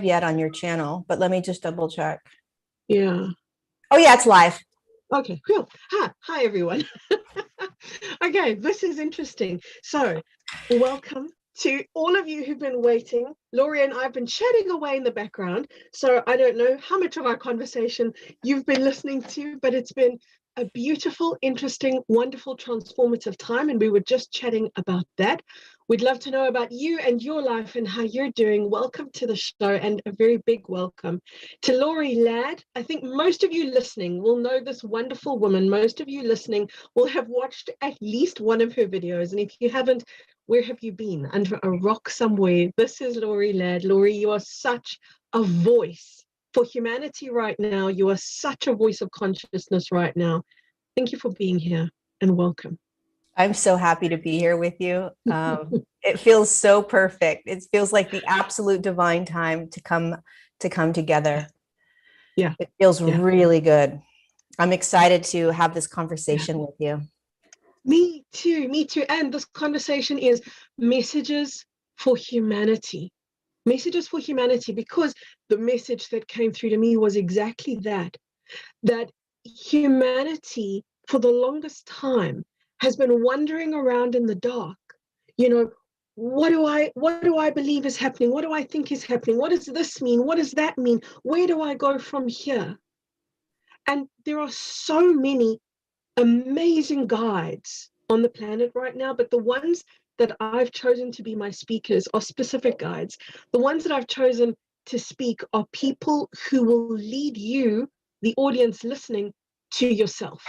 yet on your channel, but let me just double check. Yeah. Oh yeah, it's live. Okay, cool. Hi everyone. Okay, this is interesting. So, welcome to all of you who've been waiting. Laurie and I've been chatting away in the background, so I don't know how much of our conversation you've been listening to, but it's been a beautiful, interesting, wonderful, transformative time, and we were just chatting about that. We'd love to know about you and your life and how you're doing. Welcome to the show, and a very big welcome to Laurie Ladd. I think most of you listening will know this wonderful woman. Most of you listening will have watched at least one of her videos, and if you haven't, where have you been? Under a rock somewhere. This is Laurie Ladd. Laurie, you are such a voice for humanity right now. You are such a voice of consciousness right now. Thank you for being here and welcome. I'm so happy to be here with you. It feels so perfect. It feels like the absolute divine time to come together. Yeah. It feels really good. I'm excited to have this conversation with you. Me too. And this conversation is messages for humanity. Messages for humanity, because the message that came through to me was exactly that humanity for the longest time has been wandering around in the dark. You know, what do I believe is happening? What do I think is happening? What does this mean? What does that mean? Where do I go from here? And there are so many amazing guides on the planet right now, but the ones that I've chosen to be my speakers are specific guides. The ones that I've chosen to speak are people who will lead you, the audience listening, to yourself.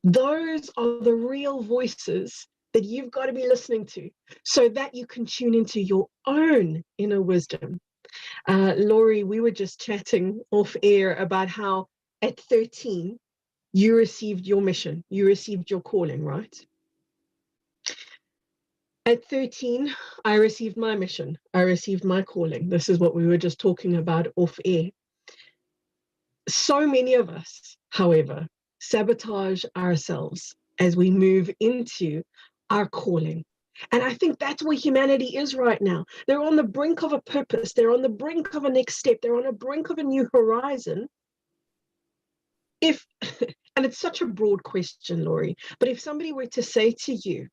Those are the real voices that you've got to be listening to so that you can tune into your own inner wisdom. Laurie, we were just chatting off air about how at 13, you received your mission, you received your calling, right? At 13, I received my mission, I received my calling. This is what we were just talking about off air. So many of us, however, sabotage ourselves as we move into our calling. And I think that's where humanity is right now. They're on the brink of a purpose. They're on the brink of a next step. They're on the brink of a new horizon. And it's such a broad question, Laurie, but if somebody were to say to you,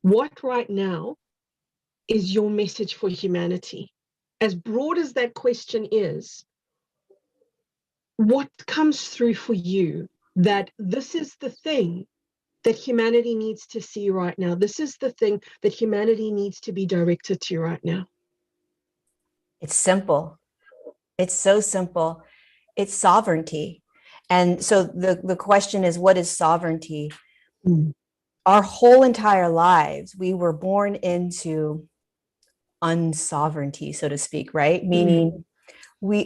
what right now is your message for humanity? As broad as that question is, what comes through for you that this is the thing that humanity needs to see right now? This is the thing that humanity needs to be directed to right now. It's simple. It's so simple. It's sovereignty. And so the question is, what is sovereignty? Our whole entire lives, we were born into unsovereignty, so to speak, right? Meaning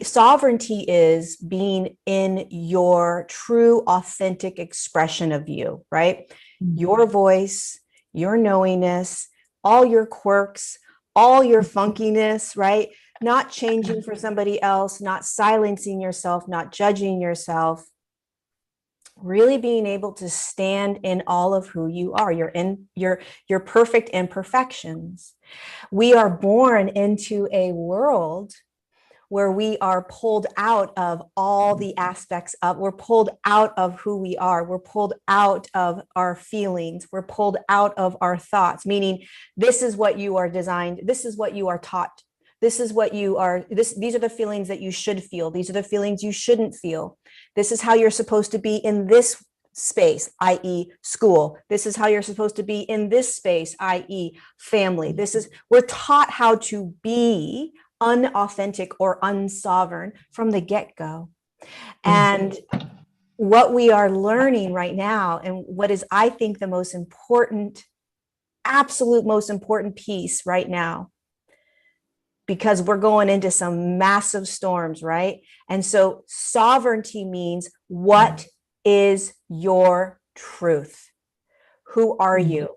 sovereignty is being in your true, authentic expression of you, right? Your voice, your knowingness, all your quirks, all your funkiness, right? Not changing for somebody else, not silencing yourself, not judging yourself, really being able to stand in all of who you are, your perfect imperfections. We are born into a world where we are pulled out of all the aspects of, we're pulled out of who we are. We're pulled out of our feelings. We're pulled out of our thoughts, meaning this is what you are designed. This is what you are taught. This is what you are, these are the feelings that you should feel. These are the feelings you shouldn't feel. This is how you're supposed to be in this space, i.e. school. This is how you're supposed to be in this space, i.e. family. We're taught how to be unauthentic or unsovereign from the get-go. And what we are learning right now, and what is, I think, the most important, absolute most important piece right now, because we're going into some massive storms, right? And so sovereignty means, what is your truth? Who are you?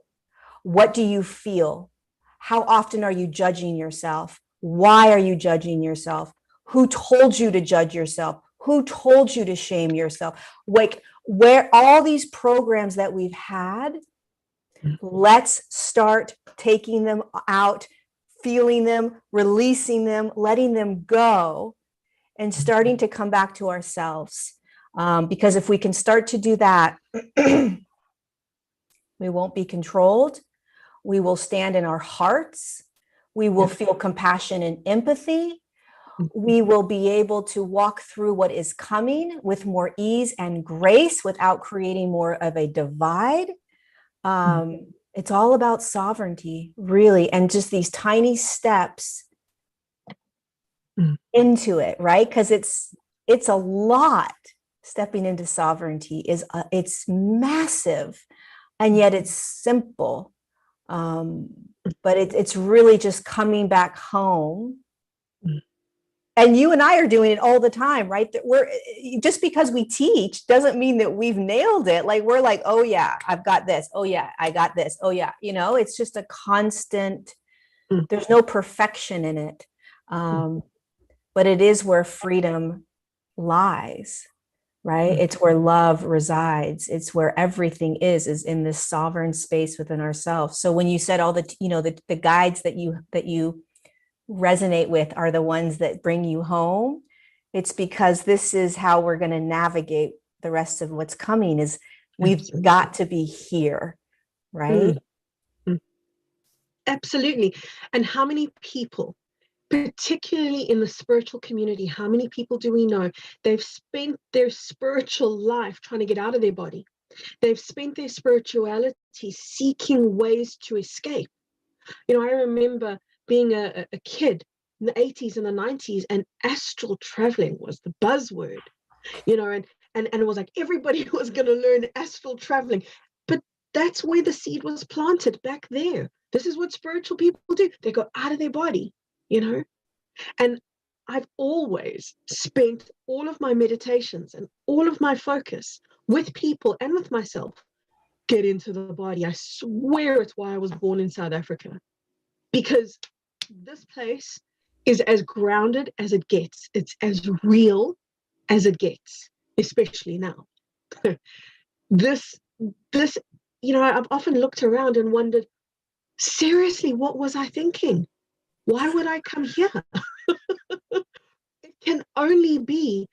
What do you feel? How often are you judging yourself? Why are you judging yourself? Who told you to judge yourself? Who told you to shame yourself? Like, where all these programs that we've had, let's start taking them out feeling them, releasing them, letting them go, and starting to come back to ourselves. Because if we can start to do that, we won't be controlled. We will stand in our hearts. We will feel compassion and empathy. We will be able to walk through what is coming with more ease and grace without creating more of a divide. It's all about sovereignty, really, and just these tiny steps into it, right? Because it's a lot. Stepping into sovereignty it's massive, and yet it's simple. But it's really just coming back home. And you and I are doing it all the time, right? That we're just because we teach doesn't mean that we've nailed it. Like we're like, oh yeah, I've got this. Oh yeah, I got this. Oh yeah, it's just a constant. There's no perfection in it, but it is where freedom lies, right? It's where love resides. It's where everything is in this sovereign space within ourselves. So when you said all the, the guides that you resonate with are the ones that bring you home, it's because this is how we're going to navigate the rest of what's coming. Is we've got to be here, right? Absolutely. And how many people, particularly in the spiritual community, how many people do we know they've spent their spiritual life trying to get out of their body? They've spent their spirituality seeking ways to escape. I remember being a kid in the 80s and the 90s, and astral traveling was the buzzword, and it was like everybody was going to learn astral traveling. But that's where the seed was planted back there. This is what spiritual people do. They go out of their body, and I've always spent all of my meditations and all of my focus with people and with myself. Get into the body. I swear it's why I was born in South Africa. Because this place is as grounded as it gets. It's as real as it gets, especially now. This, I've often looked around and wondered, seriously, what was I thinking? Why would I come here? It can only be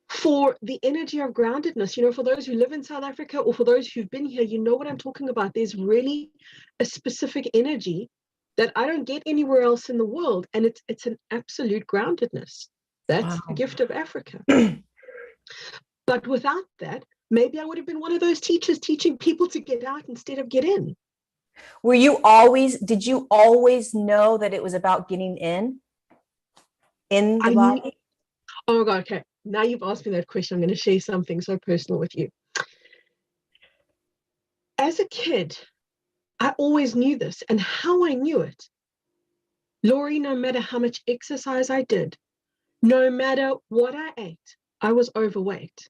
for the energy of groundedness. For those who live in South Africa, or for those who've been here, you know what I'm talking about. There's really a specific energy that I don't get anywhere else in the world, and it's an absolute groundedness. That's the gift of Africa. But without that, maybe I would have been one of those teachers teaching people to get out instead of get in. Did you always know that it was about getting in the body? Oh my God, okay. Now you've asked me that question. I'm going to share something so personal with you. As a kid, I always knew this, and how I knew it. Laurie, no matter how much exercise I did, no matter what I ate, I was overweight.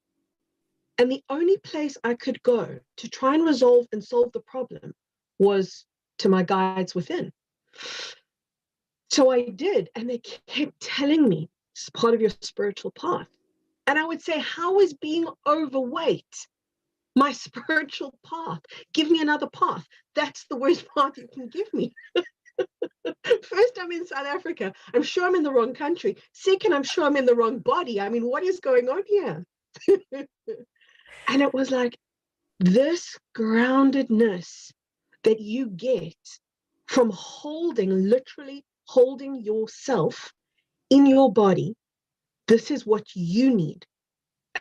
And the only place I could go to try and resolve and solve the problem was to my guides within. So I did, and they kept telling me, it's part of your spiritual path. And I would say, how is being overweight my spiritual path? Give me another path. That's the worst path you can give me. First, I'm in South Africa. I'm sure I'm in the wrong country. Second, I'm sure I'm in the wrong body. I mean, what is going on here? And it was like this groundedness that you get from literally holding yourself in your body. This is what you need.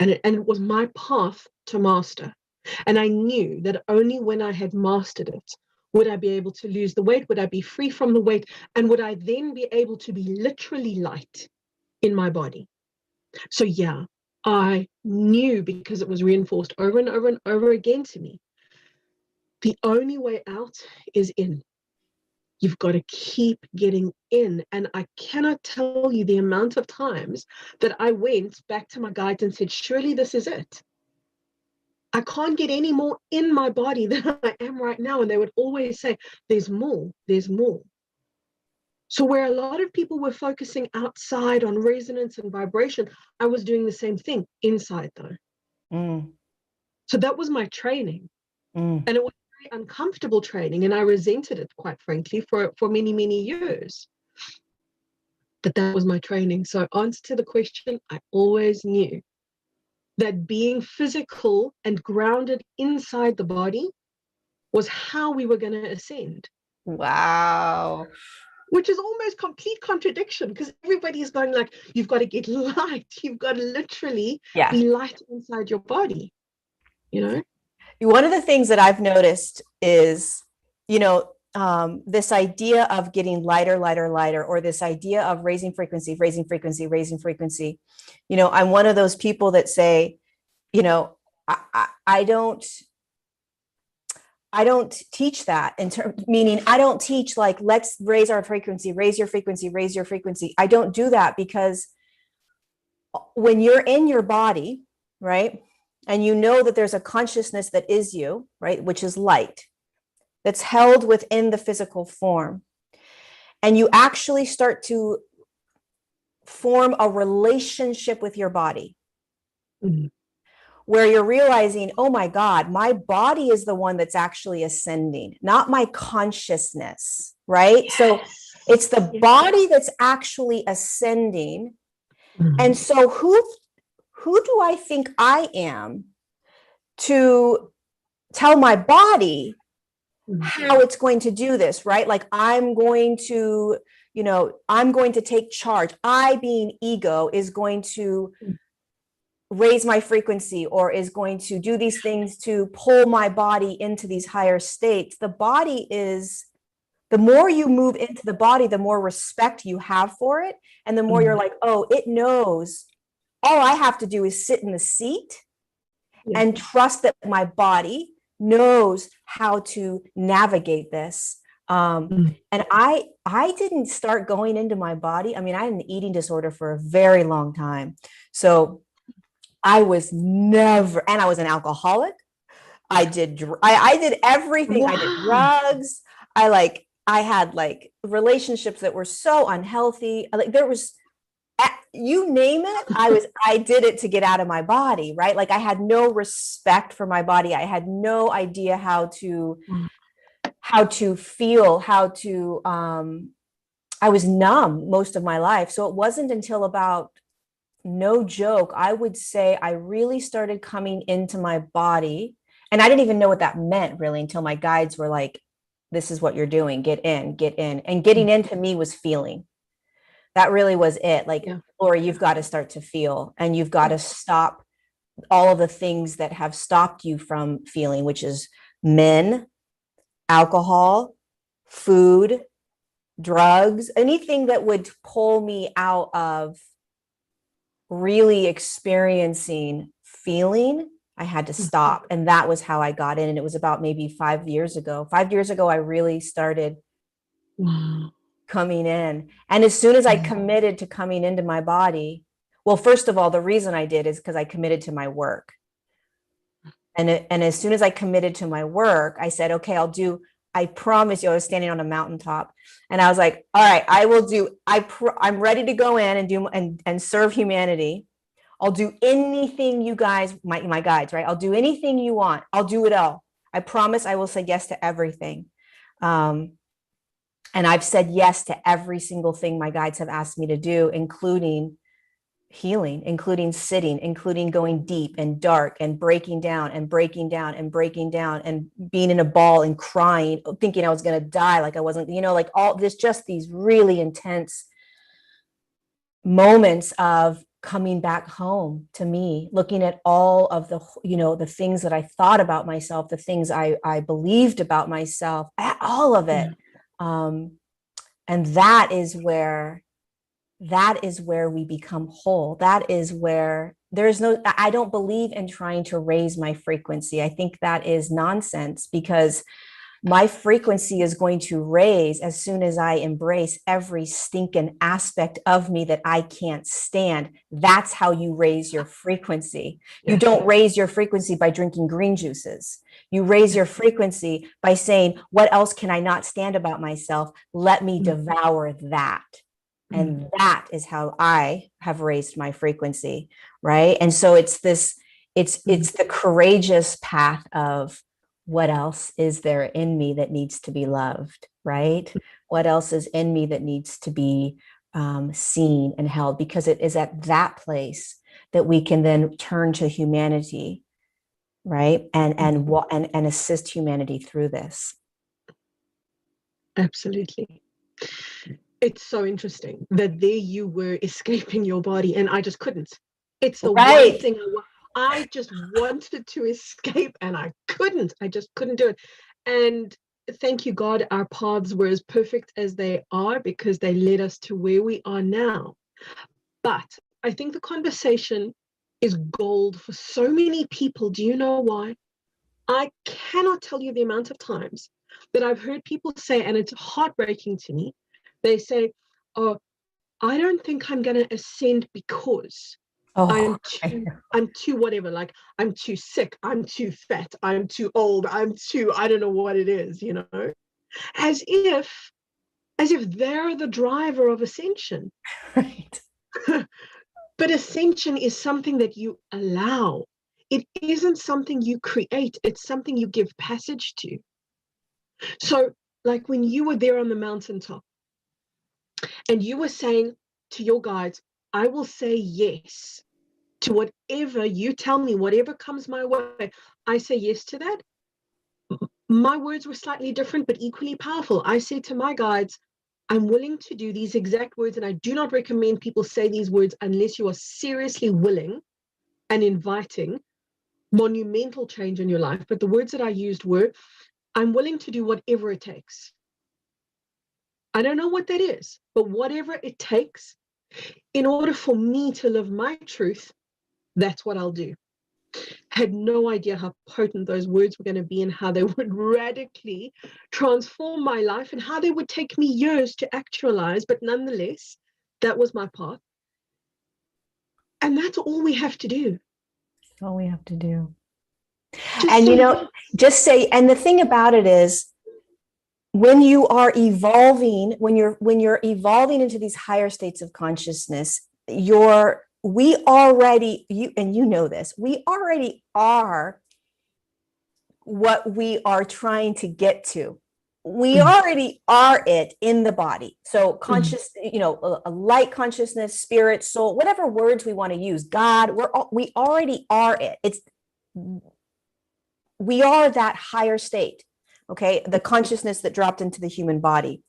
And it was my path to master. And I knew that only when I had mastered it would I be able to lose the weight, would I be free from the weight, and would I then be able to be literally light in my body. So yeah, I knew, because it was reinforced over and over and over again to me, the only way out is in. You've got to keep getting in. And I cannot tell you the amount of times that I went back to my guides and said, surely this is it. I can't get any more in my body than I am right now. And they would always say, there's more, there's more. So where a lot of people were focusing outside on resonance and vibration, I was doing the same thing inside though. So that was my training. And it was very uncomfortable training. And I resented it, quite frankly, for many, many years. But that was my training. So answer to the question, I always knew that being physical and grounded inside the body was how we were going to ascend. Wow. Which is almost complete contradiction, because everybody's going like, you've got to get light. You've got to literally Yeah. be light inside your body, you know? One of the things that I've noticed is, this idea of getting lighter, lighter, lighter, or this idea of raising frequency, raising frequency, raising frequency. I'm one of those people that say, I don't teach that meaning I don't teach like, let's raise our frequency, raise your frequency, raise your frequency. I don't do that, because when you're in your body, right, and you know that there's a consciousness that is you, right, which is light, that's held within the physical form, and you actually start to form a relationship with your body, where you're realizing, oh my God, my body is the one that's actually ascending, not my consciousness, right? Yes. So it's the body that's actually ascending. And so who do I think I am to tell my body how it's going to do this, right? Like I'm going to take charge. I, being ego, is going to raise my frequency, or is going to do these things to pull my body into these higher states. The body is, the more you move into the body, the more respect you have for it. And the more you're like, oh, it knows. All I have to do is sit in the seat and trust that my body knows how to navigate this. And I didn't start going into my body. I mean, I had an eating disorder for a very long time. So I was never, and I was an alcoholic. I did everything. Wow. I did drugs. I had like relationships that were so unhealthy. Like there was, you name it, I did it to get out of my body, right? Like I had no respect for my body. I had no idea how to feel, I was numb most of my life. So it wasn't until about, no joke, I would say I really started coming into my body. And I didn't even know what that meant really until my guides were like, this is what you're doing. Get in. And getting into me was feeling. That really was it. Like, Lori, you've got to start to feel, and you've got to stop all of the things that have stopped you from feeling, which is men, alcohol, food, drugs, anything that would pull me out of really experiencing feeling. I had to stop. And that was how I got in. And it was about maybe 5 years ago. 5 years ago, I really started coming in. And as soon as I committed to coming into my body, well, first of all, the reason I did is because I committed to my work. And as soon as I committed to my work, I said, okay, I promise you, I was standing on a mountaintop and I was like, all right, I'm ready to go in and do and serve humanity. I'll do anything you guys, my guides, right? I'll do anything you want. I'll do it all. I promise I will say yes to everything. And I've said yes to every single thing my guides have asked me to do, including healing, including sitting, including going deep and dark and breaking down and breaking down and breaking down and being in a ball and crying, thinking I was going to die. Like I wasn't, like all this, just these really intense moments of coming back home to me, looking at all of the, the things that I thought about myself, the things I believed about myself, all of it. And that is where we become whole. That is where I don't believe in trying to raise my frequency. I think that is nonsense, because my frequency is going to raise as soon as I embrace every stinking aspect of me that I can't stand. That's how you raise your frequency. Yes. You don't raise your frequency by drinking green juices. You raise your frequency by saying, what else can I not stand about myself? Let me devour that. And that is how I have raised my frequency, right? And so it's the courageous path of, what else is there in me that needs to be loved, right? What else is in me that needs to be seen and held, because it is at that place that we can then turn to humanity, right? And assist humanity through this. Absolutely. It's so interesting that there you were escaping your body and I just couldn't. It's the Right. one thing I just wanted to escape and I couldn't. I just couldn't do it. And thank you, God, our paths were as perfect as they are because they led us to where we are now. But I think the conversation is gold for so many people. Do you know why? I cannot tell you the amount of times that I've heard people say, and it's heartbreaking to me, they say, oh, I don't think I'm going to ascend because Oh, I'm too whatever, like I'm too sick, I'm too fat, I'm too old, I don't know what it is, you know, as if they're the driver of ascension. right. But ascension is something that you allow. It isn't something you create, it's something you give passage to. So, like when you were there on the mountaintop and you were saying to your guides, I will say yes to whatever you tell me, whatever comes my way, I say yes to that. My words were slightly different, but equally powerful. I said to my guides, I'm willing to do these exact words, and I do not recommend people say these words unless you are seriously willing and inviting monumental change in your life. But the words that I used were, I'm willing to do whatever it takes. I don't know what that is, but whatever it takes in order for me to live my truth, that's what I'll do. Had no idea how potent those words were going to be and how they would radically transform my life and how they would take me years to actualize. But nonetheless, that was my path. And that's all we have to do. That's all we have to do. Just And, say you know, yes. just say, and the thing about it is, when you are evolving, when you're evolving into these higher states of consciousness, we already, you, and you know this, we already are what we are trying to get to. We already are it in the body. So conscious, you know, a light consciousness, spirit, soul, whatever words we want to use, God, we already are it. We are that higher state. Okay, the consciousness that dropped into the human body.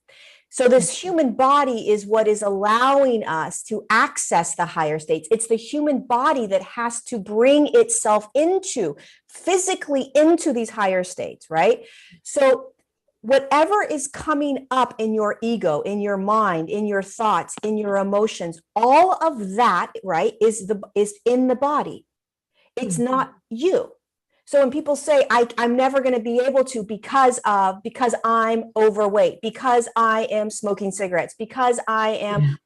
So this human body is what is allowing us to access the higher states. It's the human body that has to bring itself physically into these higher states, right? So whatever is coming up in your ego, in your mind, in your thoughts, in your emotions, all of that, right, is in the body. It's not you. So when people say, I'm never going to be able to because I'm overweight, because I am smoking cigarettes, because I am ...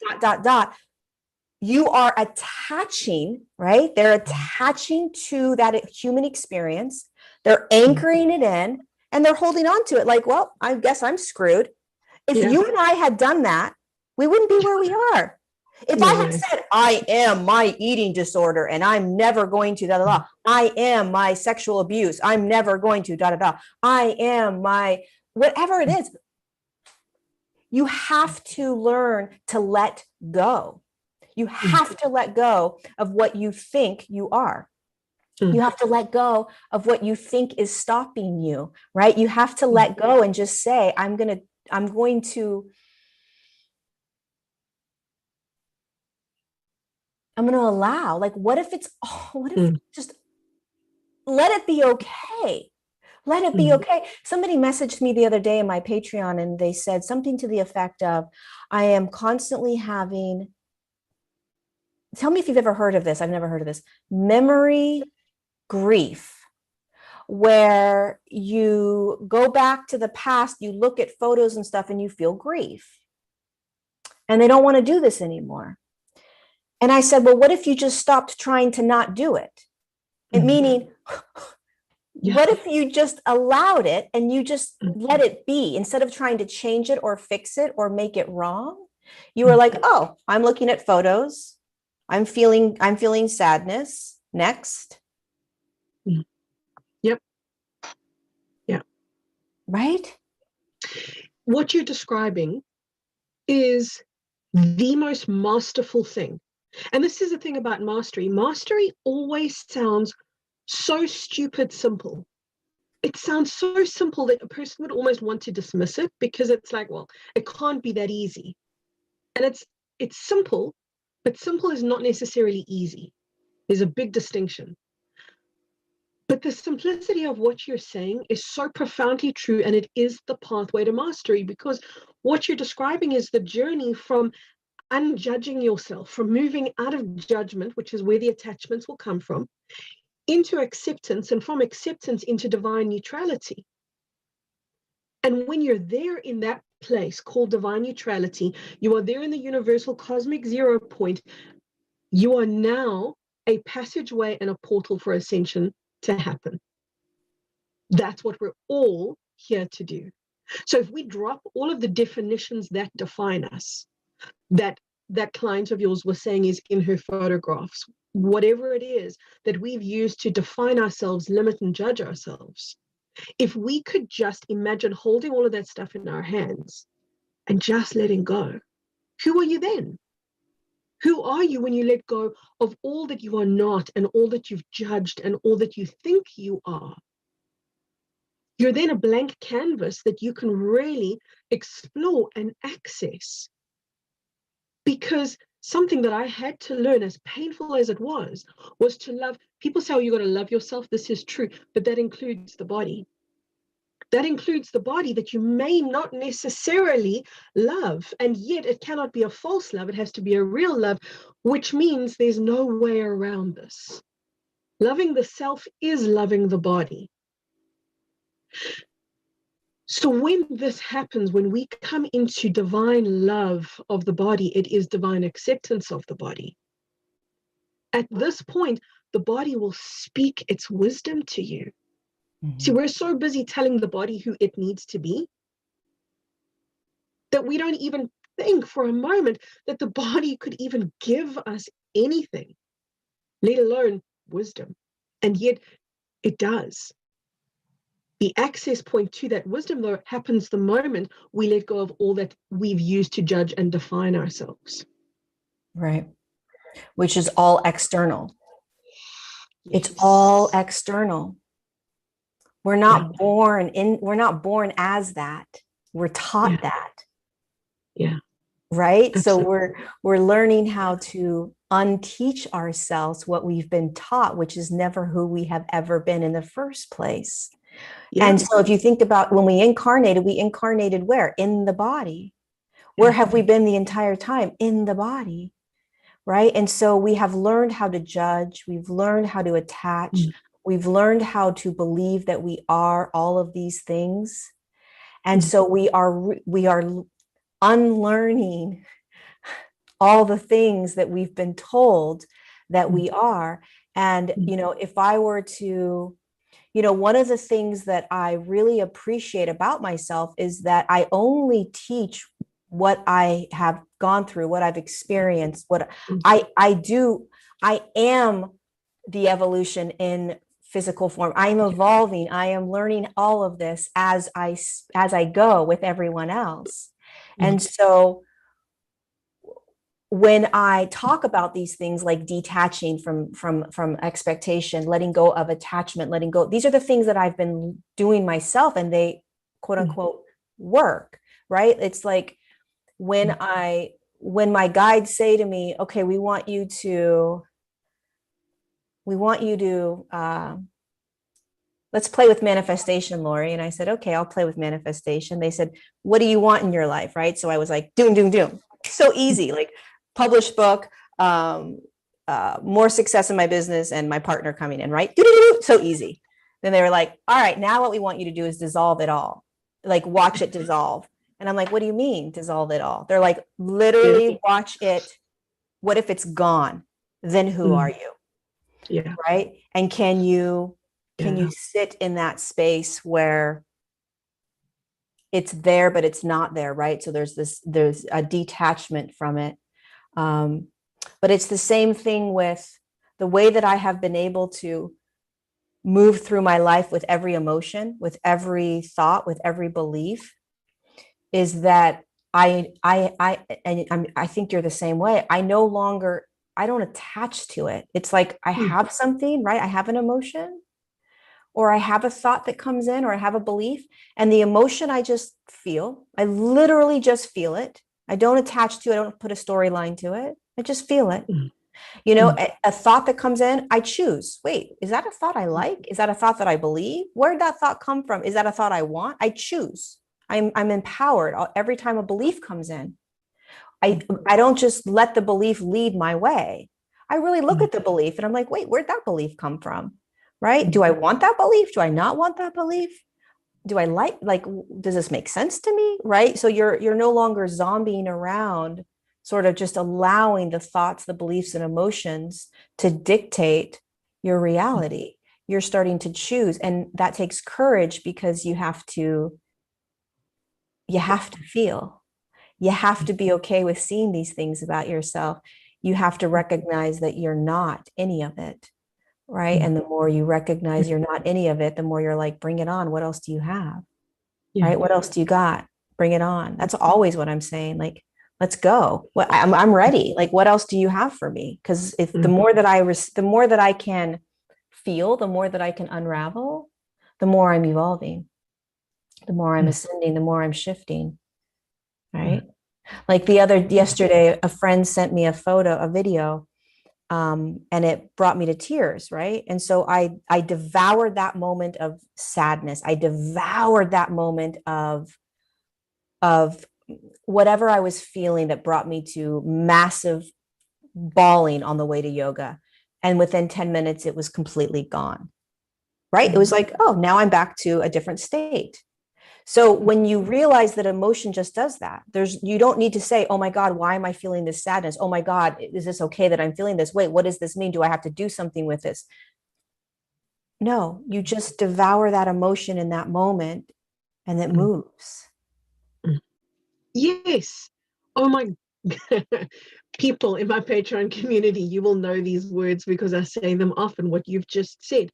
You are attaching, right? They're attaching to that human experience. They're anchoring it in and they're holding on to it like, well, I guess I'm screwed. If you and I had done that, we wouldn't be where we are. If I had said, I am my eating disorder and I'm never going to I am my sexual abuse, I'm never going to I am my whatever it is, you have to learn to let go. You have to let go of what you think you are. You have to let go of what you think is stopping you, right? You have to let go and just say, I'm going to allow, like, what if just let it be okay. Let it be okay. Somebody messaged me the other day in my Patreon and they said something to the effect of, I am constantly having, tell me if you've ever heard of this. I've never heard of this. Memory grief, where you go back to the past, you look at photos and stuff and you feel grief. And they don't want to do this anymore. And I said, well, what if you just stopped trying to not do it? Meaning, what if you just allowed it and you just let it be instead of trying to change it or fix it or make it wrong? You were like, oh, I'm looking at photos. I'm feeling sadness. Next. Yep. Yeah. Right? What you're describing is the most masterful thing. And this is the thing about mastery. Mastery always sounds so stupid simple. It sounds so simple that a person would almost want to dismiss it, because it's like, well, it can't be that easy. And it's simple, but simple is not necessarily easy. There's a big distinction. But the simplicity of what you're saying is so profoundly true, and it is the pathway to mastery, because what you're describing is the journey from unjudging yourself, from moving out of judgment, which is where the attachments will come from, into acceptance, and from acceptance into divine neutrality. And when you're there in that place called divine neutrality, you are there in the universal cosmic 0 point. You are now a passageway and a portal for ascension to happen. That's what we're all here to do. So if we drop all of the definitions that define us, that client of yours was saying is in her photographs, whatever it is that we've used to define ourselves, limit and judge ourselves, if we could just imagine holding all of that stuff in our hands and just letting go, who are you then? Who are you when you let go of all that you are not, and all that you've judged, and all that you think you are? You're then a blank canvas that you can really explore and access. Because something that I had to learn, as painful as it was to love. People say, oh, you got to love yourself. This is true, but that includes the body. That includes the body that you may not necessarily love, and yet it cannot be a false love. It has to be a real love, which means there's no way around this. Loving the self is loving the body. So when this happens, when we come into divine love of the body, it is divine acceptance of the body. At this point, the body will speak its wisdom to you. Mm-hmm. See, we're so busy telling the body who it needs to be that we don't even think for a moment that the body could even give us anything, let alone wisdom. And yet it does. The access point to that wisdom, though, happens the moment we let go of all that we've used to judge and define ourselves. Right. Which is all external. Yes. It's all external. We're not born as that. We're taught that. Yeah. Right. Absolutely. So we're learning how to unteach ourselves what we've been taught, which is never who we have ever been in the first place. Yeah. And so if you think about when we incarnated where? In the body. Where have we been the entire time? In the body. Right. And so we have learned how to judge. We've learned how to attach. We've learned how to believe that we are all of these things. And so we are unlearning all the things that we've been told that we are. And, if I were to, one of the things that I really appreciate about myself is that I only teach what I have gone through, what I've experienced, what I do. I am the evolution in physical form. I am evolving. I am learning all of this as I go with everyone else. And so when I talk about these things like detaching from expectation, letting go of attachment, letting go, these are the things that I've been doing myself, and they quote unquote work, right? It's like when my guides say to me, okay, we want you to let's play with manifestation, Lori. And I said, okay, I'll play with manifestation. They said, what do you want in your life? Right. So I was like, doom. So easy, like published book, more success in my business, and my partner coming in, right? So easy. Then they were like, all right, now what we want you to do is dissolve it all. Like watch it dissolve. And I'm like, what do you mean dissolve it all? They're like, literally watch it. What if it's gone? Then who are you? Yeah. Right. And can you sit in that space where it's there, but it's not there, right? So there's a detachment from it. But it's the same thing with the way that I have been able to move through my life with every emotion, with every thought, with every belief, is that I think you're the same way. I don't attach to it. It's like I have something, right? I have an emotion, or I have a thought that comes in, or I have a belief, and the emotion I just feel. I literally just feel it. I don't attach to it. I don't put a storyline to it. I just feel it. You know, a thought that comes in, I choose. Wait, is that a thought I like? Is that a thought that I believe? Where did that thought come from? Is that a thought I want? I choose. I'm empowered every time a belief comes in. I don't just let the belief lead my way. I really look at the belief and I'm like, wait, where'd that belief come from? Right? Do I want that belief? Do I not want that belief? Do I like, does this make sense to me? Right? So you're no longer zombieing around, sort of just allowing the thoughts, the beliefs, and emotions to dictate your reality. You're starting to choose. And that takes courage, because you have to feel. You have to be okay with seeing these things about yourself. You have to recognize that you're not any of it, right? And the more you recognize you're not any of it, the more you're like, bring it on. What else do you have? Right? What else do you got? Bring it on. That's always what I'm saying. Like, let's go. I'm ready. Like, what else do you have for me? Because if the more that the more that I can feel, the more that I can unravel, the more I'm evolving, the more I'm ascending, the more I'm shifting. Right? Like yesterday, a friend sent me a video, and it brought me to tears, right? And so I devoured that moment of sadness. I devoured that moment of whatever I was feeling that brought me to massive bawling on the way to yoga. And within 10 minutes, it was completely gone, right? It was like, oh, now I'm back to a different state. So when you realize that emotion just does that, you don't need to say, oh my God, why am I feeling this sadness? Oh my God, is this okay that I'm feeling this? Wait, what does this mean? Do I have to do something with this? No, you just devour that emotion in that moment, and it moves. Yes. Oh my people in my Patreon community, you will know these words because I say them often, what you've just said.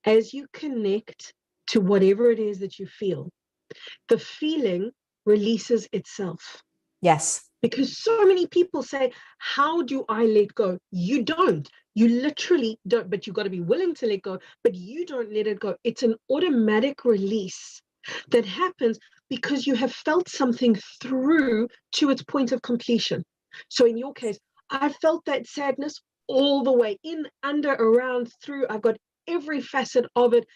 As you connect to whatever it is that you feel, the feeling releases itself. Yes. Because so many people say, how do I let go? You don't. You literally don't, but you've got to be willing to let go, but you don't let it go. It's an automatic release that happens because you have felt something through to its point of completion. So in your case, I felt that sadness all the way in, under, around, through. I've got every facet of it.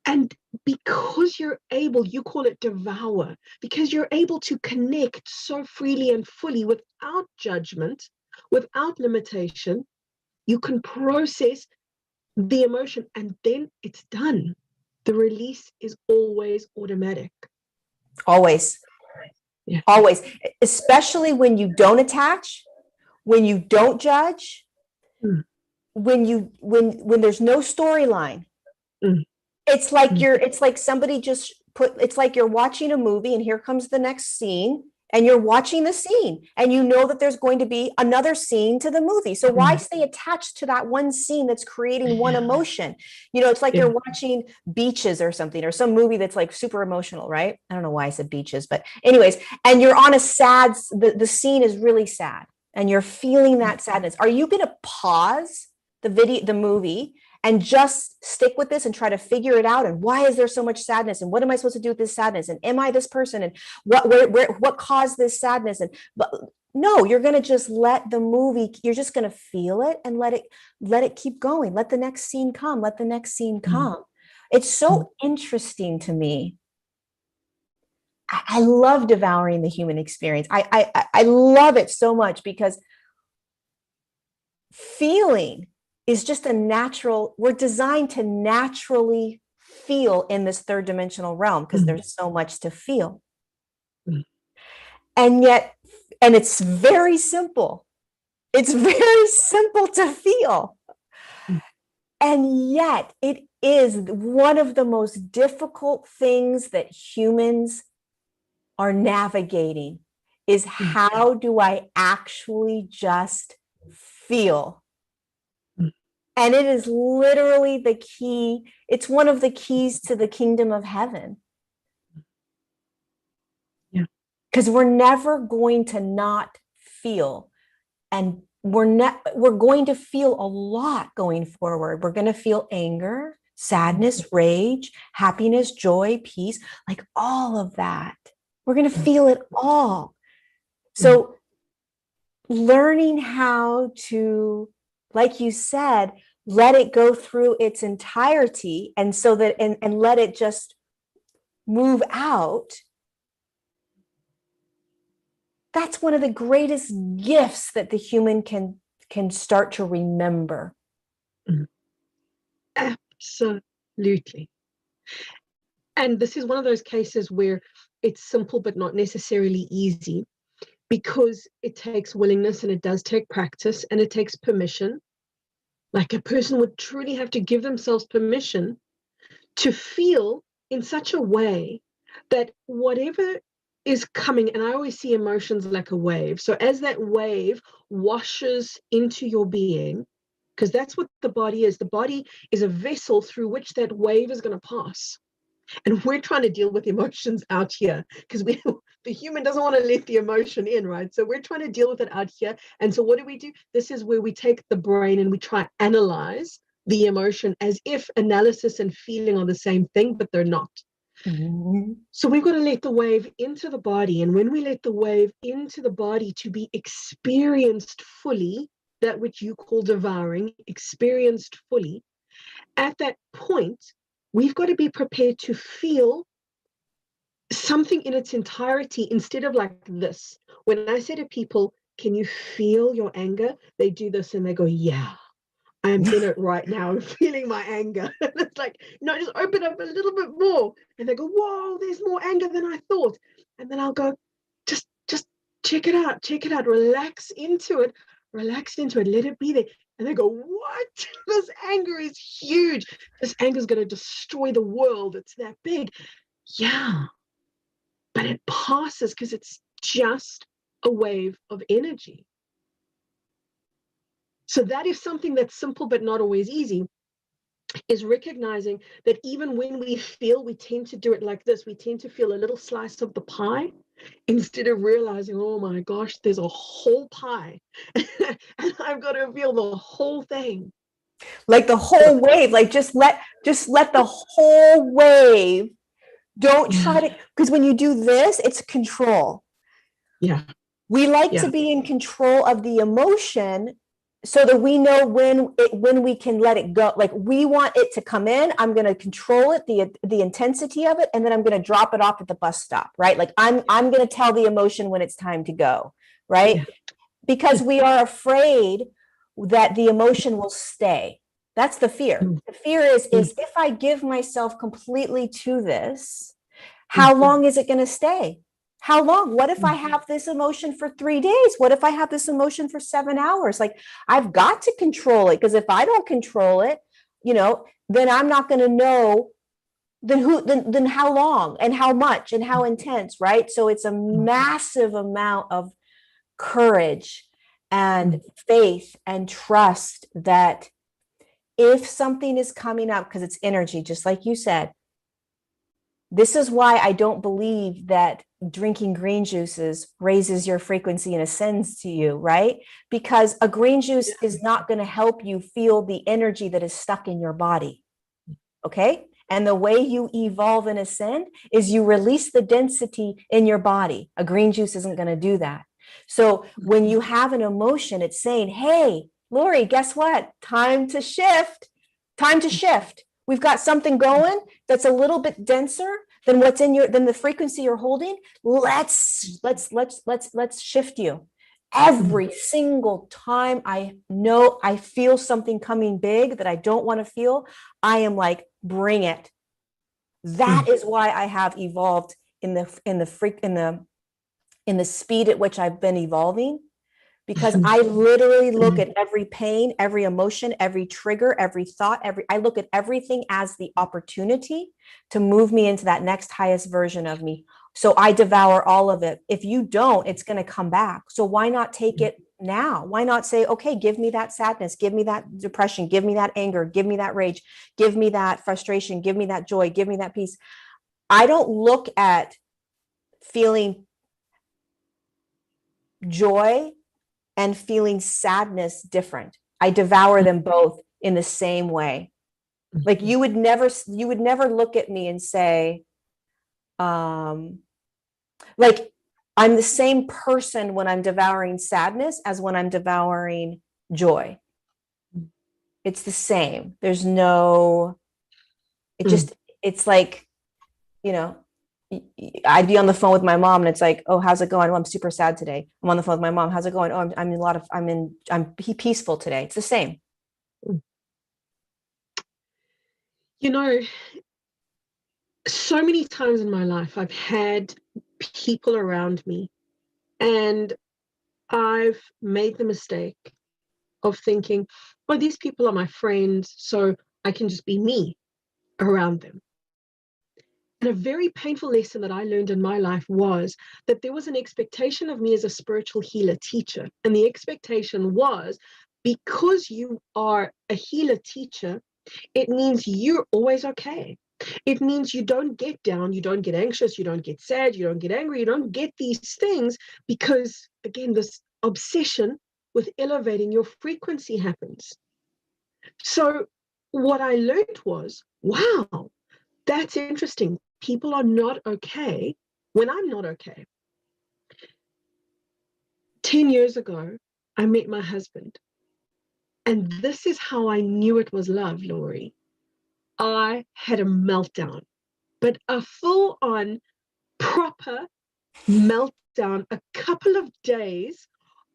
And because you're able, you call it devour, because you're able to connect so freely and fully without judgment, without limitation, you can process the emotion and then it's done. The release is always automatic. Always. Yeah. Always. Especially when you don't attach, when you don't judge, when there's no storyline. It's like somebody just it's like you're watching a movie and here comes the next scene, and you're watching the scene and you know that there's going to be another scene to the movie. So why stay attached to that one scene that's creating one emotion? You know, it's like you're watching Beaches or something, or some movie that's like super emotional, right? I don't know why I said Beaches, but anyways, and you're on a sad, the scene is really sad and you're feeling that sadness. Are you going to pause the movie and just stick with this and try to figure it out? And why is there so much sadness? And what am I supposed to do with this sadness? And am I this person? And what caused this sadness? And but no, you're going to just let the movie, you're just going to feel it and let it keep going. Let the next scene come. Let the next scene come. It's so interesting to me. I love devouring the human experience. I love it so much because feeling is just a natural, we're designed to naturally feel in this third dimensional realm because there's so much to feel. And yet, and it's very simple. It's very simple to feel. And yet it is one of the most difficult things that humans are navigating is how do I actually just feel? And it is literally the key. It's one of the keys to the kingdom of heaven. Yeah. because we're never going to not feel. And we're going to feel a lot going forward. We're going to feel anger, sadness, rage, happiness, joy, peace, like all of that. We're going to feel it all. So learning how to, like you said, let it go through its entirety, and so that and let it just move out. That's one of the greatest gifts that the human can start to remember. Absolutely. And this is one of those cases where it's simple but not necessarily easy, because it takes willingness, and it does take practice, and it takes permission. Like, a person would truly have to give themselves permission to feel in such a way that whatever is coming, and I always see emotions like a wave. So as that wave washes into your being, because that's what the body is a vessel through which that wave is going to pass. And we're trying to deal with emotions out here, because the human doesn't want to let the emotion in, right? So we're trying to deal with it out here. And so what do? This is where we take the brain and we try to analyze the emotion, as if analysis and feeling are the same thing, but they're not. Mm-hmm. So we've got to let the wave into the body. And when we let the wave into the body to be experienced fully, that which you call devouring, experienced fully, at that point, we've got to be prepared to feel something in its entirety, instead of like this. When I say to people, can you feel your anger? They do this and they go, yeah, I'm in it right now. I'm feeling my anger. It's like, no, just open up a little bit more. And they go, whoa, there's more anger than I thought. And then I'll go, just check it out, relax into it, let it be there. And they go, what? This anger is huge. This anger is going to destroy the world. It's that big. Yeah, but it passes, because it's just a wave of energy. So that is something that's simple but not always easy, is recognizing that even when we feel, we tend to do it like this. We tend to feel a little slice of the pie, instead of realizing, oh my gosh, there's a whole pie and I've got to feel the whole thing. Like the whole wave, like just let the whole wave. Don't try to, because when you do this, it's control. Yeah. We like to be in control of the emotion, so that we know when we can let it go. Like, we want it to come in, I'm going to control it, the intensity of it, and then I'm going to drop it off at the bus stop, right? Like, I'm going to tell the emotion when it's time to go, right? Yeah. Because we are afraid that the emotion will stay. That's the fear. The fear is if I give myself completely to this, how long is it going to stay? How long? What if I have this emotion for 3 days? What if I have this emotion for 7 hours? Like, I've got to control it, because if I don't control it, then I'm not going to know then how long and how much and how intense, right? So it's a massive amount of courage and faith and trust that if something is coming up, because it's energy, just like you said. This is why I don't believe that drinking green juices raises your frequency and ascends to you, right? Because a green juice is not going to help you feel the energy that is stuck in your body. Okay? And the way you evolve and ascend is you release the density in your body. A green juice isn't going to do that. So when you have an emotion, it's saying, hey, Lori, guess what? Time to shift. Time to shift. We've got something going that's a little bit denser than than the frequency you're holding. Let's shift you. Every single time I know I feel something coming big that I don't want to feel, I am like, bring it. That is why I have evolved in the speed at which I've been evolving, because I literally look at every pain, every emotion, every trigger, every thought, I look at everything as the opportunity to move me into that next highest version of me. So I devour all of it. If you don't, it's going to come back. So why not take it now? Why not say, okay, give me that sadness, give me that depression, give me that anger, give me that rage, give me that frustration, give me that joy, give me that peace. I don't look at feeling joy and feeling sadness different. I devour them both in the same way. Like you would never look at me and say, like I'm the same person when I'm devouring sadness as when I'm devouring joy. It's the same. There's no, it just, it's like, you know, I'd be on the phone with my mom and it's like, oh, how's it going? Oh, I'm super sad today. I'm on the phone with my mom. How's it going? Oh, I'm peaceful today. It's the same. You know, so many times in my life, I've had people around me and I've made the mistake of thinking, oh, these people are my friends, so I can just be me around them. And a very painful lesson that I learned in my life was that there was an expectation of me as a spiritual healer teacher. And the expectation was, because you are a healer teacher, it means you're always okay. It means you don't get down, you don't get anxious, you don't get sad, you don't get angry, you don't get these things because, again, this obsession with elevating your frequency happens. So what I learned was, wow, that's interesting. People are not okay when I'm not okay. 10 years ago, I met my husband. And this is how I knew it was love, Laurie. I had a meltdown, but a full-on, proper meltdown a couple of days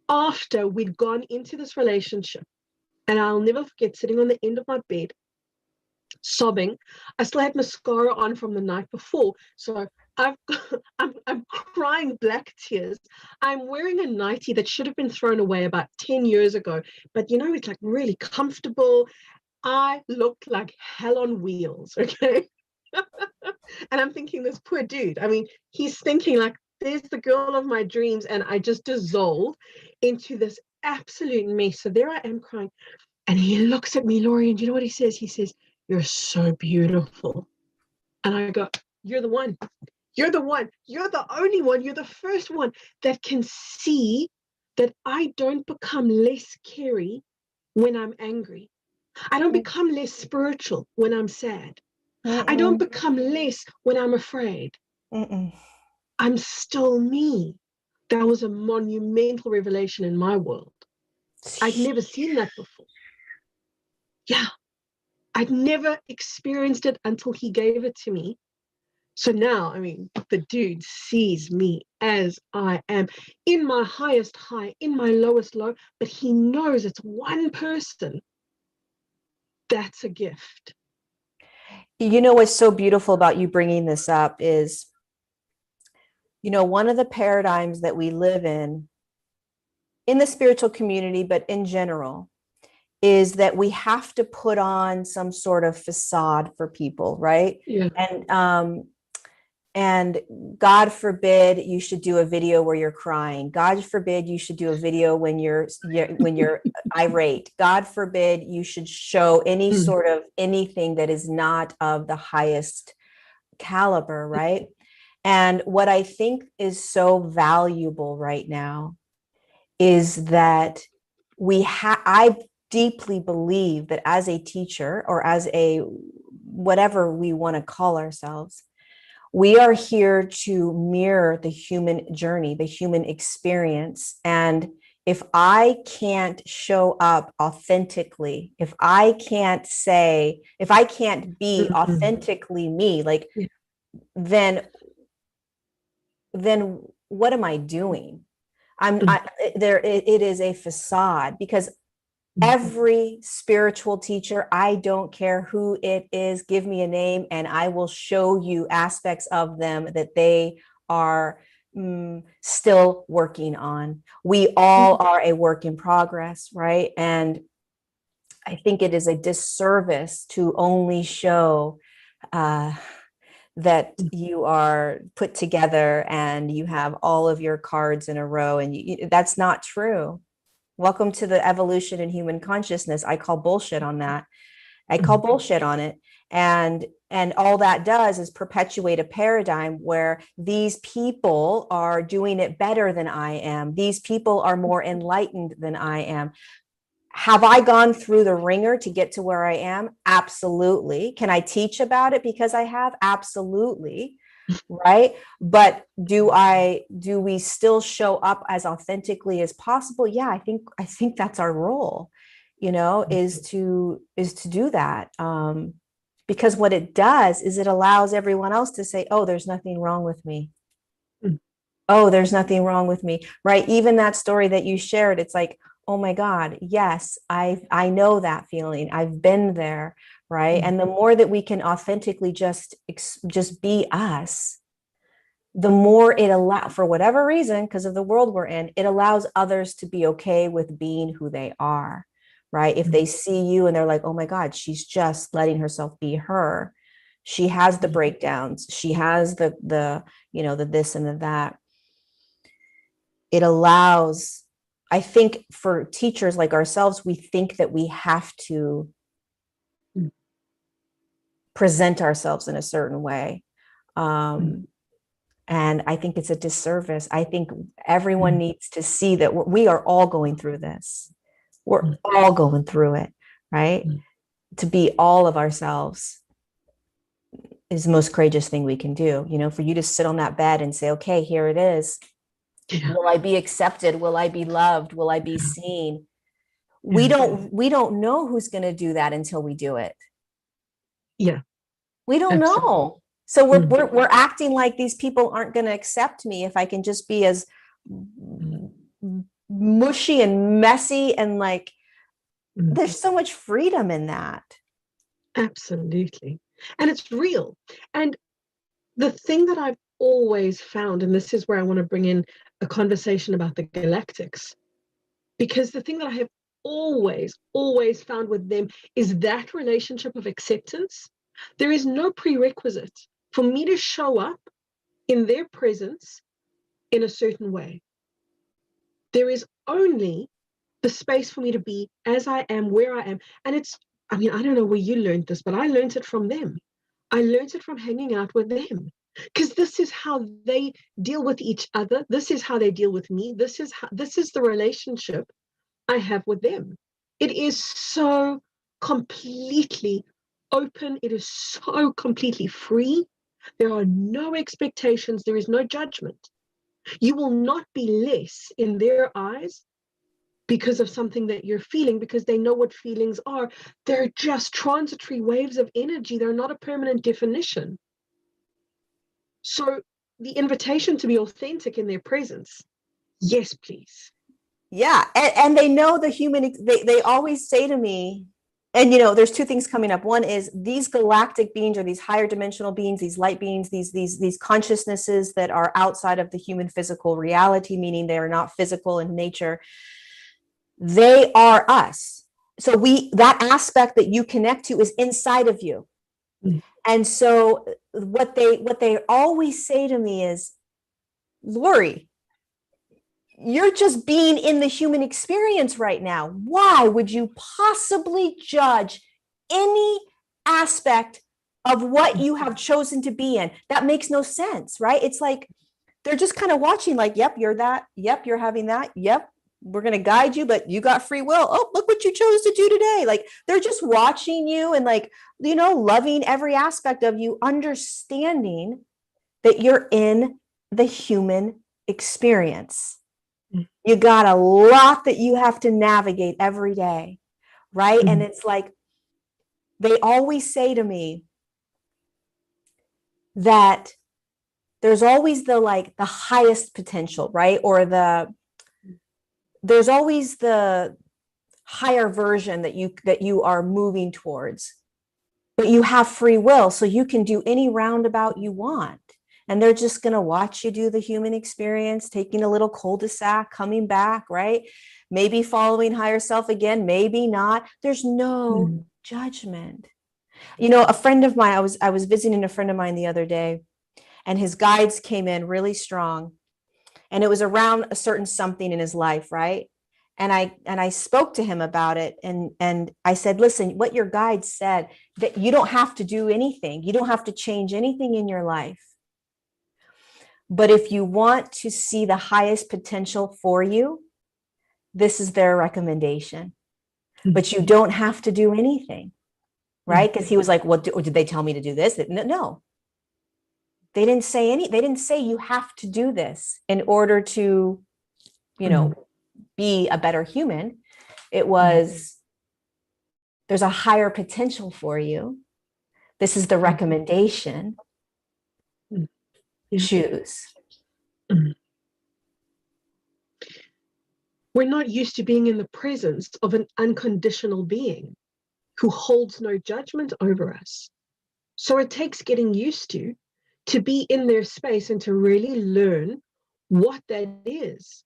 after we'd gone into this relationship. And I'll never forget sitting on the end of my bed, sobbing. I still had mascara on from the night before, so I'm crying black tears. I'm wearing a nightie that should have been thrown away about 10 years ago, but you know, it's like really comfortable. I looked like hell on wheels, okay? And I'm thinking, this poor dude, I mean, he's thinking like, there's the girl of my dreams, and I just dissolved into this absolute mess. So there I am crying, and he looks at me, Laurie, and you know what he says? He says, "You're so beautiful." And I go, "You're the one. You're the one. You're the only one. You're the first one that can see that I don't become less Kerry when I'm angry. I don't become less spiritual when I'm sad. I don't become less when I'm afraid. I'm still me." That was a monumental revelation in my world. I'd never seen that before. Yeah, I'd never experienced it until he gave it to me. So now, I mean, the dude sees me as I am, in my highest high, in my lowest low, but he knows it's one person. That's a gift. You know, what's so beautiful about you bringing this up is, you know, one of the paradigms that we live in the spiritual community, but in general, is that we have to put on some sort of facade for people, right? Yeah. And God forbid you should do a video where you're crying. God forbid you should do a video when you're irate. God forbid you should show any sort of anything that is not of the highest caliber, right? And what I think is so valuable right now is that I deeply believe that as a teacher or as a whatever we want to call ourselves, we are here to mirror the human journey, the human experience. And if I can't show up authentically, if I can't be authentically me, like, then what am I doing? It is a facade, because every spiritual teacher, I don't care who it is, give me a name and I will show you aspects of them that they are still working on. We all are a work in progress, right? And I think it is a disservice to only show that you are put together and you have all of your cards in a row, and that's not true. Welcome to the evolution in human consciousness. I call bullshit on that. I call bullshit on it. And all that does is perpetuate a paradigm where these people are doing it better than I am. These people are more enlightened than I am. Have I gone through the ringer to get to where I am? Absolutely. Can I teach about it because I have? Absolutely. Right. But do we still show up as authentically as possible? Yeah, I think that's our role, is to do that. Because what it does is it allows everyone else to say, oh, there's nothing wrong with me. Oh, there's nothing wrong with me. Right. Even that story that you shared, it's like, oh my God, yes, I know that feeling. I've been there. Right. And the more that we can authentically just be us, the more it allows, for whatever reason, because of the world we're in, it allows others to be okay with being who they are. Right. If they see you and they're like, oh my God, she's just letting herself be her. She has the breakdowns. She has the this and the that. It allows, I think for teachers like ourselves, we think that we have to present ourselves in a certain way. And I think it's a disservice. I think everyone needs to see that we are all going through this. We're all going through it, right? To be all of ourselves is the most courageous thing we can do. For you to sit on that bed and say, okay, here it is. Yeah. Will I be accepted? Will I be loved? Will I be seen? We don't know who's going to do that until we do it. Yeah. We don't know. So we're acting like these people aren't going to accept me if I can just be as mushy and messy and like there's so much freedom in that. Absolutely. And it's real. And the thing that I've always found, and this is where I want to bring in a conversation about the galactics, because the thing that I have always found with them is that relationship of acceptance. There is no prerequisite for me to show up in their presence in a certain way. There is only the space for me to be as I am, where I am. And I don't know where you learned this, but I learned it from them. I learned it from hanging out with them, because this is how they deal with each other. This is how they deal with me. This is the relationship I have with them. It is so completely open. It is so completely free. There are no expectations. There is no judgment. You will not be less in their eyes because of something that you're feeling, because they know what feelings are. They're just transitory waves of energy. They're not a permanent definition. So the invitation to be authentic in their presence, yes, please. Yeah. And they know the human, they always say to me, and there's two things coming up. One is these galactic beings, or these higher dimensional beings, these light beings, these consciousnesses that are outside of the human physical reality, meaning they are not physical in nature. They are us. So that aspect that you connect to is inside of you. And so what they always say to me is, Lori, you're just being in the human experience right now. Why would you possibly judge any aspect of what you have chosen to be in? That makes no sense, right? It's like they're just kind of watching, like, yep, you're that. Yep, you're having that. Yep, we're going to guide you, but you got free will. Oh, look what you chose to do today. Like they're just watching you and like, loving every aspect of you, understanding that you're in the human experience. You got a lot that you have to navigate every day, right? And it's like, they always say to me that there's always the highest potential, right? Or there's always the higher version that you are moving towards, but you have free will, so you can do any roundabout you want. And they're just going to watch you do the human experience, taking a little cul-de-sac, coming back, right? Maybe following higher self again, maybe not. There's no judgment. A friend of mine, I was visiting a friend of mine the other day, and his guides came in really strong. And it was around a certain something in his life, right? And I spoke to him about it, and I said, listen, what your guide said, that you don't have to do anything, you don't have to change anything in your life, but if you want to see the highest potential for you, this is their recommendation, but you don't have to do anything, right? Because he was like, what, did they tell me to do this? No, they didn't say you have to do this in order to, be a better human. It was, there's a higher potential for you. This is the recommendation. Choose. We're not used to being in the presence of an unconditional being who holds no judgment over us. So it takes getting used to be in their space and to really learn what that is.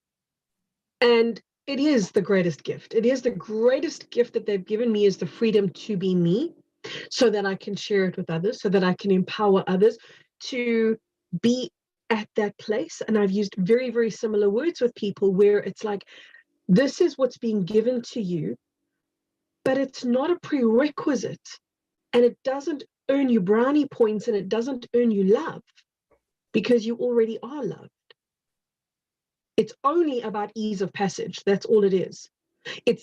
And it is the greatest gift. It is the greatest gift that they've given me, is the freedom to be me, so that I can share it with others, so that I can empower others to be at that place. And I've used very, very similar words with people where it's like, this is what's being given to you, but it's not a prerequisite, and it doesn't earn you brownie points, and it doesn't earn you love, because you already are loved. It's only about ease of passage. That's all it is.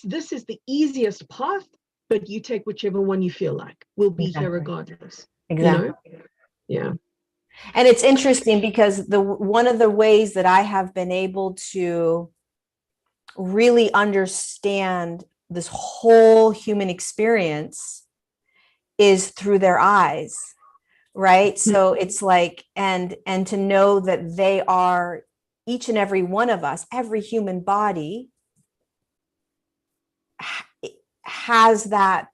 This is the easiest path, but you take whichever one you feel like. We'll be here regardless. Exactly. Yeah. And it's interesting because one of the ways that I have been able to really understand this whole human experience is through their eyes, right? So it's like, and to know that they are, each and every one of us, every human body has that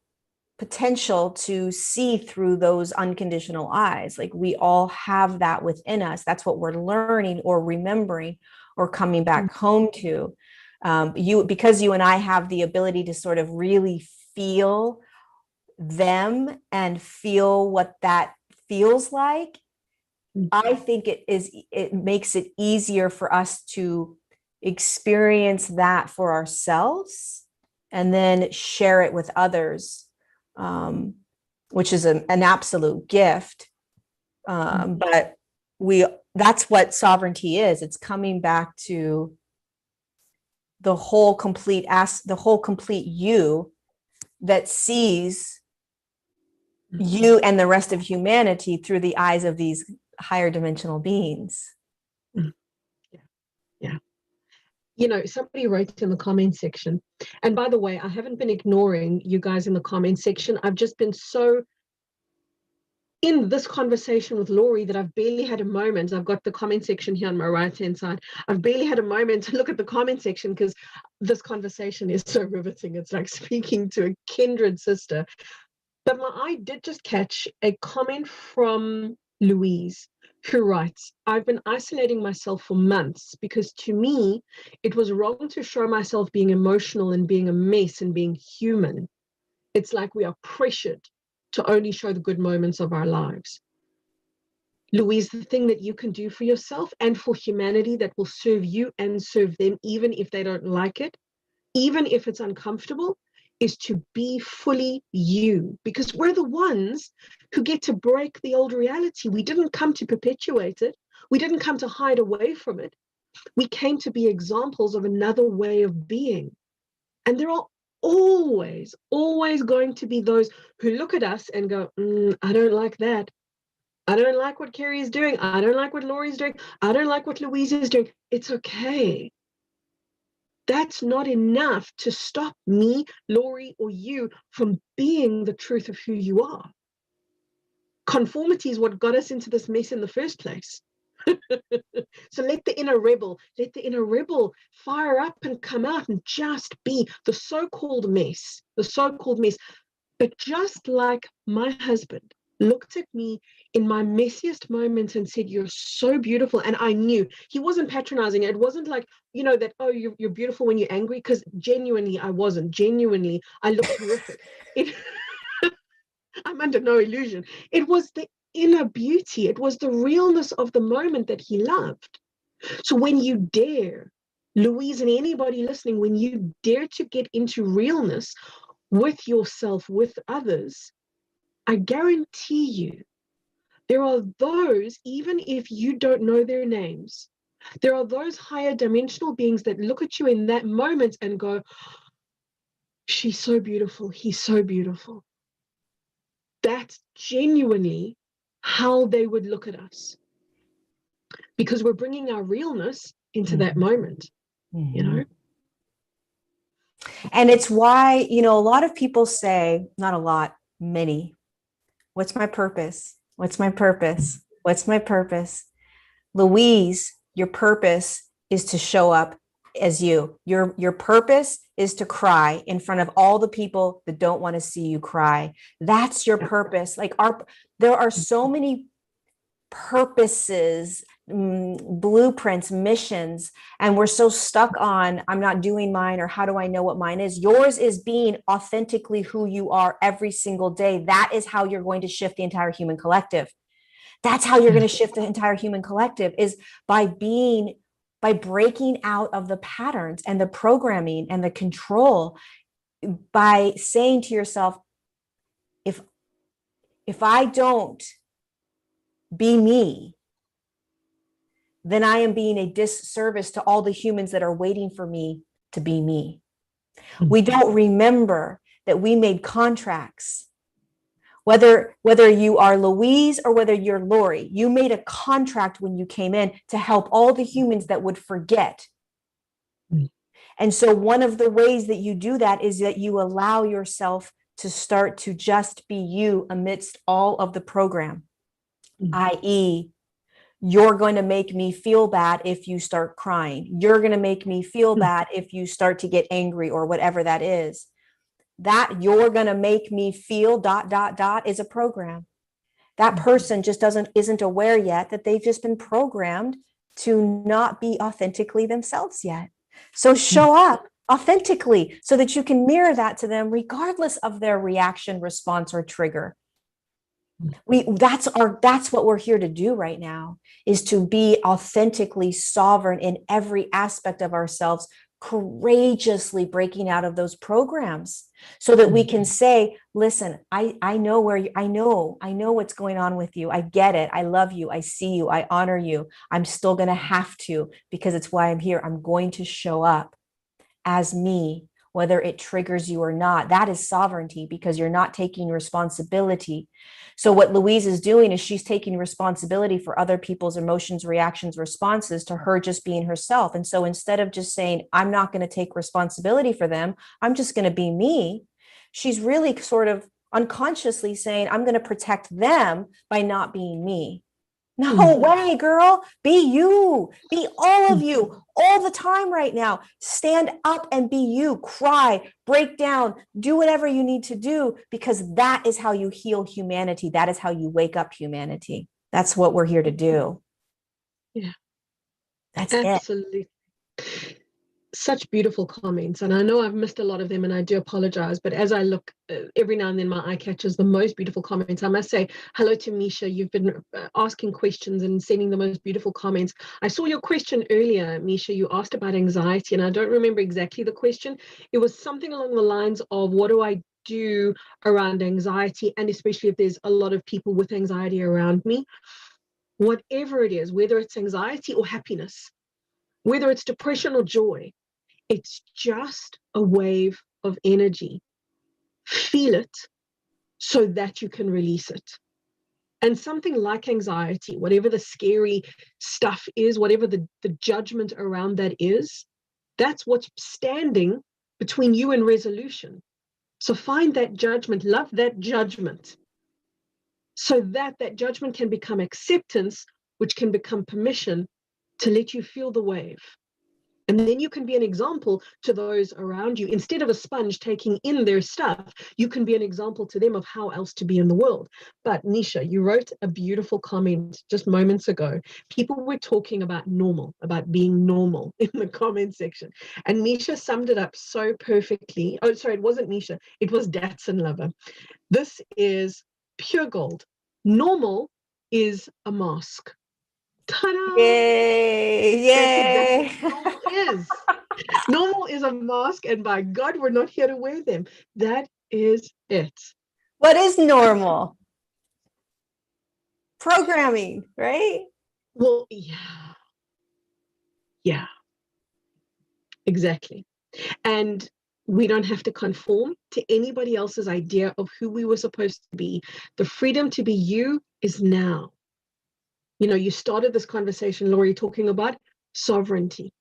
potential to see through those unconditional eyes. Like, we all have that within us. That's what we're learning or remembering or coming back home to. Because you and I have the ability to sort of really feel them and feel what that feels like, I think it makes it easier for us to experience that for ourselves and then share it with others, which is an absolute gift. But that's what sovereignty is. It's coming back to the whole complete you that sees you and the rest of humanity through the eyes of these higher dimensional beings. Yeah. Somebody wrote in the comment section, and by the way, I haven't been ignoring you guys in the comment section. I've just been so in this conversation with Laurie that I've barely had a moment. I've got the comment section here on my right-hand side. I've barely had a moment to look at the comment section because this conversation is so riveting. It's like speaking to a kindred sister. But my eye did just catch a comment from Louise, who writes, I've been isolating myself for months because to me, it was wrong to show myself being emotional and being a mess and being human. It's like we are pressured to only show the good moments of our lives. Louise, the thing that you can do for yourself and for humanity that will serve you and serve them, even if they don't like it, even if it's uncomfortable, is to be fully you, because we're the ones who get to break the old reality. We didn't come to perpetuate it. We didn't come to hide away from it. We came to be examples of another way of being. And there are always going to be those who look at us and go, I don't like that. I don't like what Kerry is doing. I don't like what Laurie's doing. I don't like what Louise is doing. It's okay. That's not enough to stop me, Laurie, or you from being the truth of who you are. Conformity is what got us into this mess in the first place. So let the inner rebel fire up and come out and just be the so-called mess. But just like my husband looked at me in my messiest moments and said, you're so beautiful. And I knew he wasn't patronizing. It wasn't like, that, oh, you're beautiful when you're angry, because genuinely I wasn't. Genuinely, I looked terrific. I'm under no illusion. It was the inner beauty. It was the realness of the moment that he loved. So when you dare Louise, and anybody listening, when you dare to get into realness with yourself, with others, I guarantee you, there are those, even if you don't know their names, there are those higher dimensional beings that look at you in that moment and go, she's so beautiful, he's so beautiful. That's genuinely how they would look at us, because we're bringing our realness into that moment, you know? And it's why, a lot of people say, not a lot, many, what's my purpose? What's my purpose? What's my purpose? Louise, your purpose is to show up as you. Your purpose is to cry in front of all the people that don't want to see you cry. That's your purpose. Like there are so many purposes, blueprints, missions, and we're so stuck on, I'm not doing mine, or how do I know what mine is? Yours is being authentically who you are every single day. That is how you're going to shift the entire human collective. That's how you're going to shift the entire human collective, is by breaking out of the patterns and the programming and the control, by saying to yourself, if I don't be me, then I am being a disservice to all the humans that are waiting for me to be me. We don't remember that we made contracts. Whether you are Louise or whether you're Lori, you made a contract when you came in to help all the humans that would forget. And so one of the ways that you do that is that you allow yourself to start to just be you amidst all of the program, i.e., you're going to make me feel bad if you start crying. You're going to make me feel bad if you start to get angry, or whatever that is. That you're going to make me feel ... is a program. That person just isn't aware yet that they've just been programmed to not be authentically themselves yet. So show up authentically so that you can mirror that to them regardless of their reaction, response, or trigger. That's what we're here to do right now, is to be authentically sovereign in every aspect of ourselves, courageously breaking out of those programs so that we can say, listen, I know what's going on with you. I get it. I love you. I see you. I honor you. I'm still going to have to, because it's why I'm here. I'm going to show up as me, whether it triggers you or not. That is sovereignty, because you're not taking responsibility. So what Louise is doing is she's taking responsibility for other people's emotions, reactions, responses to her just being herself. And so instead of just saying, I'm not going to take responsibility for them, I'm just going to be me, she's really sort of unconsciously saying, I'm going to protect them by not being me. No way, girl. Be you. Be all of you all the time right now. Stand up and be you. Cry, break down, do whatever you need to do, because that is how you heal humanity. That is how you wake up humanity. That's what we're here to do. Yeah. That's absolutely. Such beautiful comments, and I know I've missed a lot of them, and I do apologize, but as I look, every now and then my eye catches the most beautiful comments. I must say hello to Misha. You've been asking questions and sending the most beautiful comments. I saw your question earlier, Misha. You asked about anxiety, and I don't remember exactly the question. It was something along the lines of, what do I do around anxiety, and especially if there's a lot of people with anxiety around me? Whatever it is, whether it's anxiety or happiness, whether it's depression or joy, it's just a wave of energy. Feel it so that you can release it. And something like anxiety, whatever the scary stuff is, whatever the judgment around that is, that's what's standing between you and resolution. So find that judgment, love that judgment, so that that judgment can become acceptance, which can become permission to let you feel the wave. And then you can be an example to those around you. Instead of a sponge taking in their stuff, you can be an example to them of how else to be in the world. But Nisha, you wrote a beautiful comment just moments ago. People were talking about normal, about being normal in the comment section. And Nisha summed it up so perfectly. Oh, sorry, it wasn't Nisha. It was Datsun Lover. This is pure gold. Normal is a mask. Ta-da! Yay! That's exactly Yay! what normal is. Normal is a mask, and by God, we're not here to wear them. That is it. What is normal? Programming, right? Well, yeah, yeah, exactly. And we don't have to conform to anybody else's idea of who we were supposed to be. The freedom to be you is now. You know, you started this conversation, Laurie, talking about sovereignty.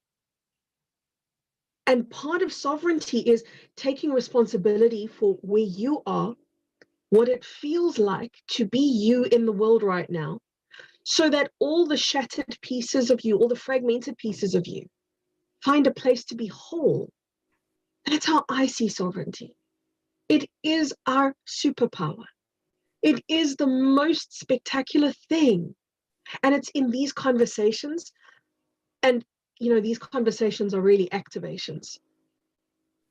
And part of sovereignty is taking responsibility for where you are, what it feels like to be you in the world right now, so that all the shattered pieces of you, all the fragmented pieces of you, find a place to be whole. That's how I see sovereignty. It is our superpower. It is the most spectacular thing. And it's in these conversations, and these conversations are really activations,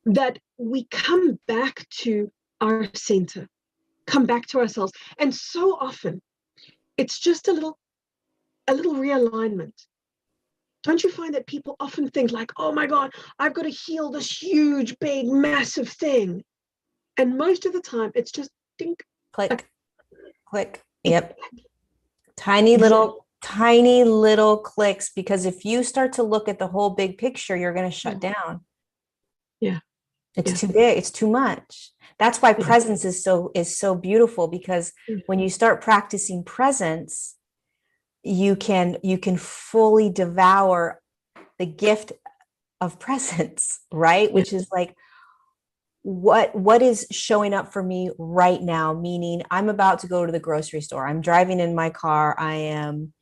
that we come back to our center, come back to ourselves. And so often it's just a little realignment. Don't you find that people often think like, oh my God, I've got to heal this huge, big, massive thing? And most of the time it's just dink, Click, click. it, Yep. Tiny little clicks, because if you start to look at the whole big picture, you're going to shut down. yeah, It's yeah, too big, it's too much. That's why yeah, presence is so beautiful, because when you start practicing presence, you can fully devour the gift of presence, right? yeah. Which is like, what is showing up for me right now, meaning I'm about to go to the grocery store, I'm driving in my car, I'm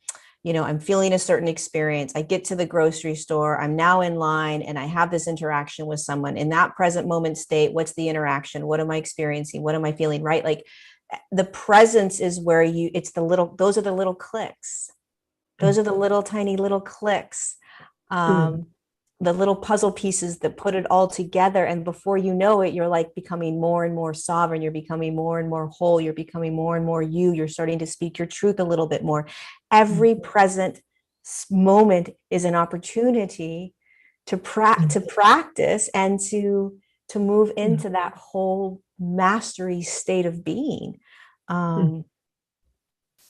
feeling a certain experience. I get to the grocery store, I'm now in line, and I have this interaction with someone. In that present moment state, what's the interaction? What am I experiencing? What am I feeling? Right? Like, the presence is where those are the little clicks. Those are the little tiny little clicks. Mm, Um, the little puzzle pieces that put it all together. And before you know it, you're like becoming more and more sovereign. You're becoming more and more whole. You're becoming more and more you. You're starting to speak your truth a little bit more. mm, Every present moment is an opportunity to mm, practice and to move mm, into that whole mastery state of being. mm, Um,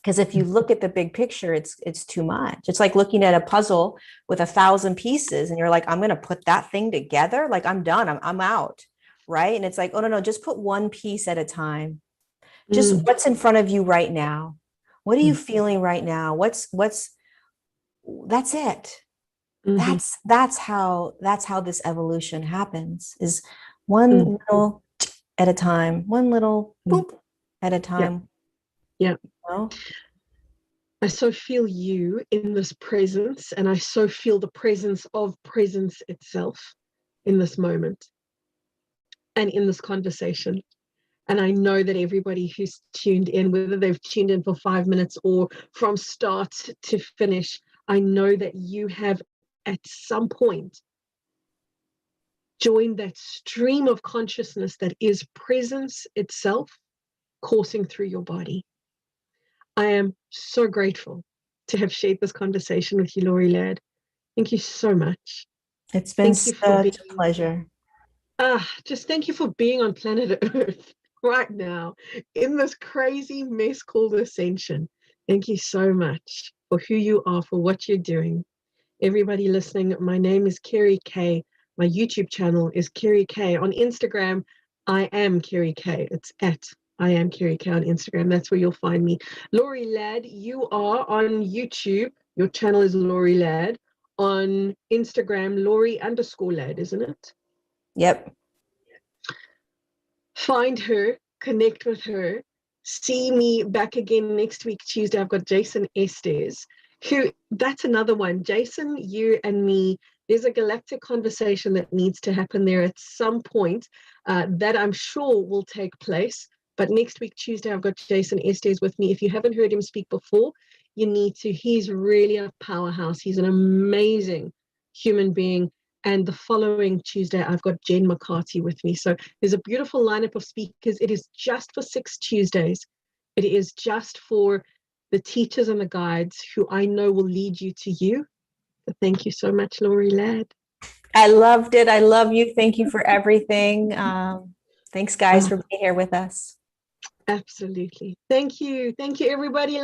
because if you mm, look at the big picture, it's too much. It's like looking at a puzzle with 1,000 pieces, and you're like, I'm going to put that thing together. Like, I'm done. I'm out. Right. And it's like, oh, no, no, just put one piece at a time. Just mm, what's in front of you right now. What are you mm, feeling right now? That's it. mhm, That's how this evolution happens, is one mm, little at a time, one little mm. boop at a Yeah, time. yeah. You know? I so feel you in this presence, and I so feel the presence of presence itself in this moment and in this conversation. And I know that everybody who's tuned in, whether they've tuned in for 5 minutes or from start to finish, I know that you have at some point joined that stream of consciousness that is presence itself coursing through your body. I am so grateful to have shared this conversation with you, Laurie Ladd. Thank you so much. It's been Thank you for such a being, pleasure. just thank you for being on planet Earth right now in this crazy mess called ascension. Thank you so much for who you are, for what you're doing. Everybody listening, my name is Kerry K. My YouTube channel is Kerry K. On Instagram, I am Kerry K. It's at I am Kerry K on Instagram. That's where you'll find me. Laurie Ladd, you are on YouTube. Your channel is Laurie Ladd. On Instagram, Laurie_Ladd, isn't it? Yep. Find her, connect with her. See me back again next week, Tuesday. I've got Jason Estes, that's another one. Jason, you and me, there's a galactic conversation that needs to happen there at some point, that I'm sure will take place. But next week, Tuesday, I've got Jason Estes with me. If you haven't heard him speak before, you need to. He's really a powerhouse. He's an amazing human being. And the following Tuesday, I've got Jen McCarthy with me. So there's a beautiful lineup of speakers. It is just for 6 Tuesdays. It is just for the teachers and the guides who I know will lead you to you. So thank you so much, Laurie Ladd. I loved it. I love you. Thank you for everything. Thanks, guys, for being here with us. Absolutely. Thank you. Thank you, everybody.